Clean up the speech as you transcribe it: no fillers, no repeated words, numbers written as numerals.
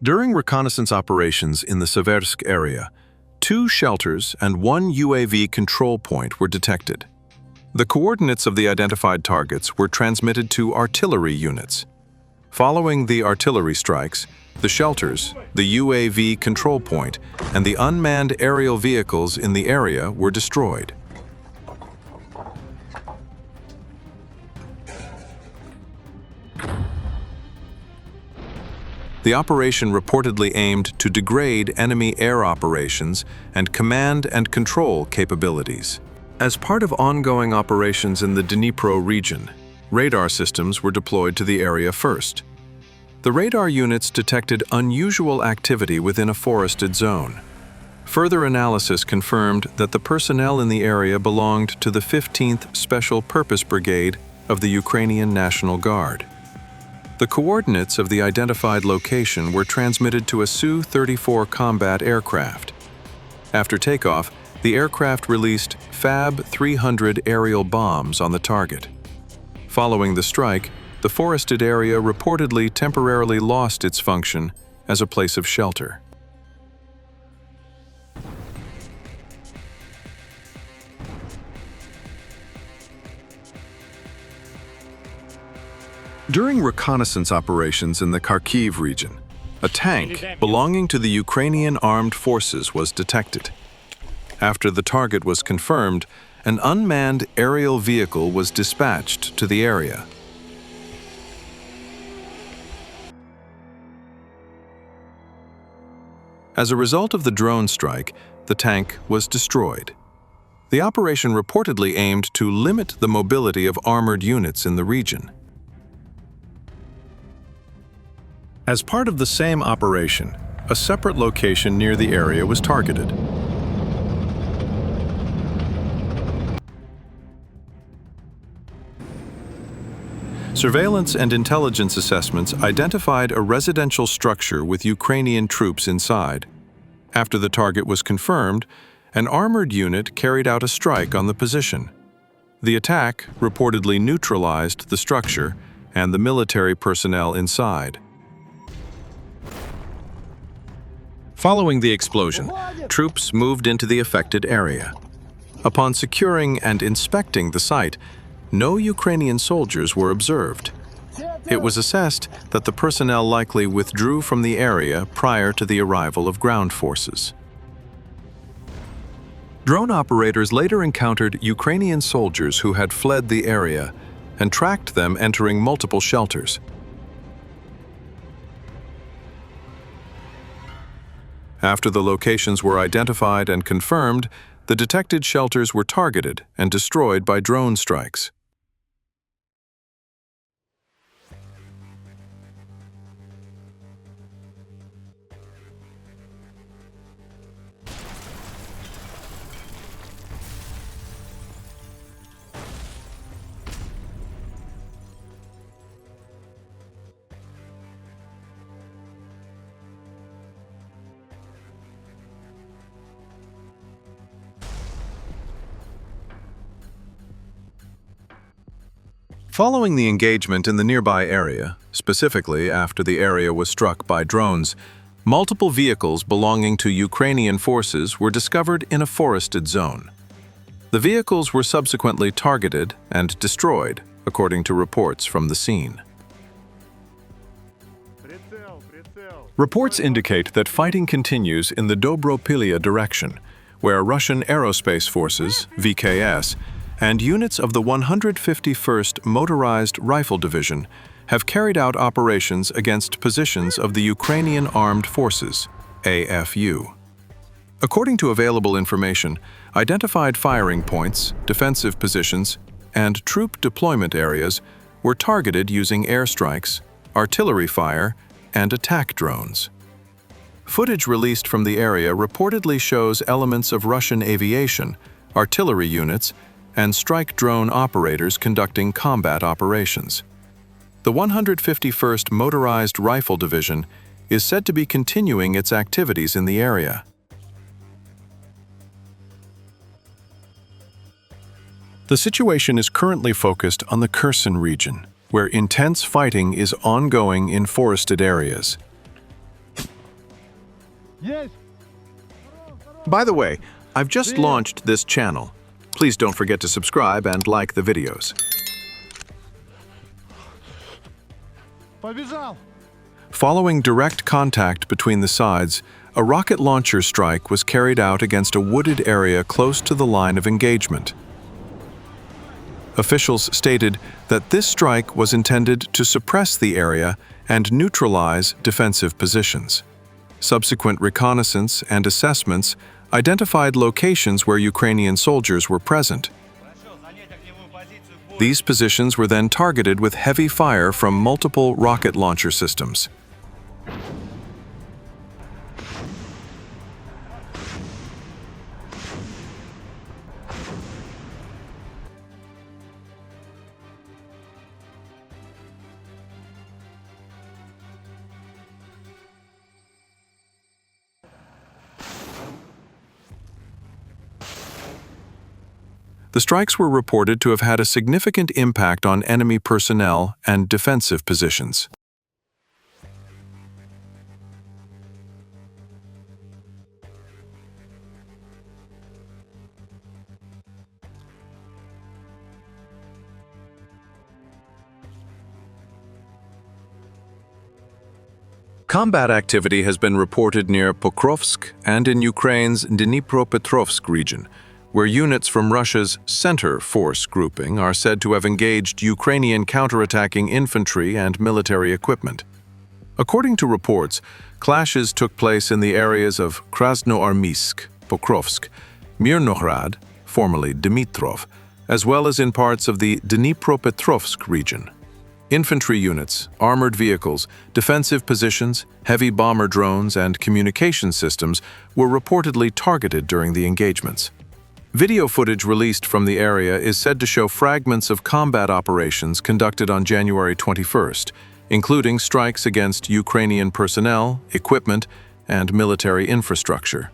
During reconnaissance operations in the Seversk area, 2 shelters and 1 UAV control point were detected. The coordinates of the identified targets were transmitted to artillery units. Following the artillery strikes, the shelters, the UAV control point, and the unmanned aerial vehicles in the area were destroyed. The operation reportedly aimed to degrade enemy air operations and command and control capabilities. As part of ongoing operations in the Dnipro region, radar systems were deployed to the area first. The radar units detected unusual activity within a forested zone. Further analysis confirmed that the personnel in the area belonged to the 15th Special Purpose Brigade of the Ukrainian National Guard. The coordinates of the identified location were transmitted to a Su-34 combat aircraft. After takeoff, the aircraft released Fab-300 aerial bombs on the target. Following the strike, the forested area reportedly temporarily lost its function as a place of shelter. During reconnaissance operations in the Kharkiv region, a tank belonging to the Ukrainian armed forces was detected. After the target was confirmed, an unmanned aerial vehicle was dispatched to the area. As a result of the drone strike, the tank was destroyed. The operation reportedly aimed to limit the mobility of armored units in the region. As part of the same operation, a separate location near the area was targeted. Surveillance and intelligence assessments identified a residential structure with Ukrainian troops inside. After the target was confirmed, an armored unit carried out a strike on the position. The attack reportedly neutralized the structure and the military personnel inside. Following the explosion, troops moved into the affected area. Upon securing and inspecting the site, no Ukrainian soldiers were observed. It was assessed that the personnel likely withdrew from the area prior to the arrival of ground forces. Drone operators later encountered Ukrainian soldiers who had fled the area and tracked them entering multiple shelters. After the locations were identified and confirmed, the detected shelters were targeted and destroyed by drone strikes. Following the engagement in the nearby area, specifically after the area was struck by drones, multiple vehicles belonging to Ukrainian forces were discovered in a forested zone. The vehicles were subsequently targeted and destroyed, according to reports from the scene. Reports indicate that fighting continues in the Dobropilya direction, where Russian Aerospace Forces, VKS, and units of the 151st Motorized Rifle Division have carried out operations against positions of the Ukrainian Armed Forces, AFU. According to available information, identified firing points, defensive positions, and troop deployment areas were targeted using airstrikes, artillery fire, and attack drones. Footage released from the area reportedly shows elements of Russian aviation, artillery units, and strike drone operators conducting combat operations. The 151st Motorized Rifle Division is said to be continuing its activities in the area. The situation is currently focused on the Kherson region, where intense fighting is ongoing in forested areas. By the way, I've just launched this channel. Please don't forget to subscribe and like the videos. Побежал! Following direct contact between the sides, a rocket launcher strike was carried out against a wooded area close to the line of engagement. Officials stated that this strike was intended to suppress the area and neutralize defensive positions. Subsequent reconnaissance and assessments identified locations where Ukrainian soldiers were present. These positions were then targeted with heavy fire from multiple rocket launcher systems. The strikes were reported to have had a significant impact on enemy personnel and defensive positions. Combat activity has been reported near Pokrovsk and in Ukraine's Dnipropetrovsk region, where units from Russia's Center Force grouping are said to have engaged Ukrainian counterattacking infantry and military equipment. According to reports, clashes took place in the areas of Krasnoarmysk, Pokrovsk, Mirnohrad, formerly Dmitrov, as well as in parts of the Dnipropetrovsk region. Infantry units, armored vehicles, defensive positions, heavy bomber drones, and communication systems were reportedly targeted during the engagements. Video footage released from the area is said to show fragments of combat operations conducted on January 21st, including strikes against Ukrainian personnel, equipment, and military infrastructure.